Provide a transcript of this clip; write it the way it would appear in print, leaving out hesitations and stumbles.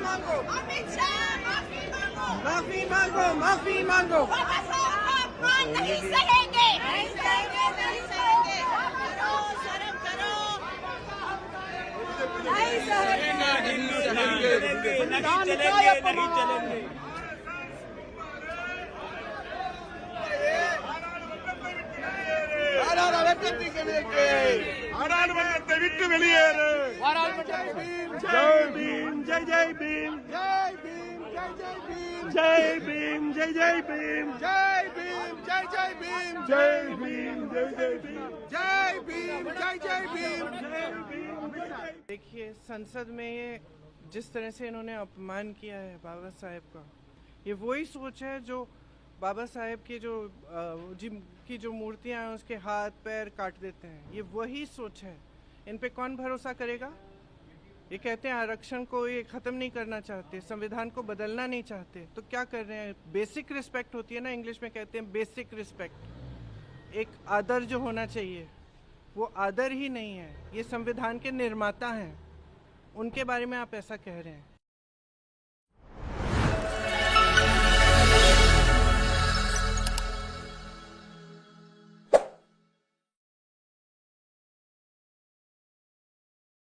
मांगो, अमित शाह माफी मांगो, माफी मांगो, माफी मांगो। बाबा साहब का अपमान नहीं सहेंगे, नहीं सहेंगे, नहीं सहेंगे। शर्म करो, नहीं सहेंगे। नहीं चलेंगे। நாடாளுமன்றத்தை விட்டு வெளியேறு. ஜெய் பீம், ஜெய் ஜெய் பீம், जय भीम, जय जय भीम, ஜெய் பீம், ஜெய் ஜெய் பீம், जय भीम, जय जय भीम, ஜெய் பீம், ஜெய் ஜெய் பீம், जय भीम, जय जय भीम। ஜெய் பீம், ஜெய் ஜெய். देखिए, संसद में ये जिस तरह से इन्होंने अपमान किया है बाबा साहेब का, ये वही सोच है जो बाबा साहेब की जिनकी जो मूर्तियां हैं उसके हाथ पैर काट देते हैं। ये वही सोच है। इन पे कौन भरोसा करेगा? ये कहते हैं आरक्षण को ये ख़त्म नहीं करना चाहते, संविधान को बदलना नहीं चाहते, तो क्या कर रहे हैं? बेसिक रिस्पेक्ट होती है ना, इंग्लिश में कहते हैं बेसिक रिस्पेक्ट, एक आदर जो होना चाहिए वो आदर ही नहीं है। ये संविधान के निर्माता हैं, उनके बारे में आप ऐसा कह रहे हैं।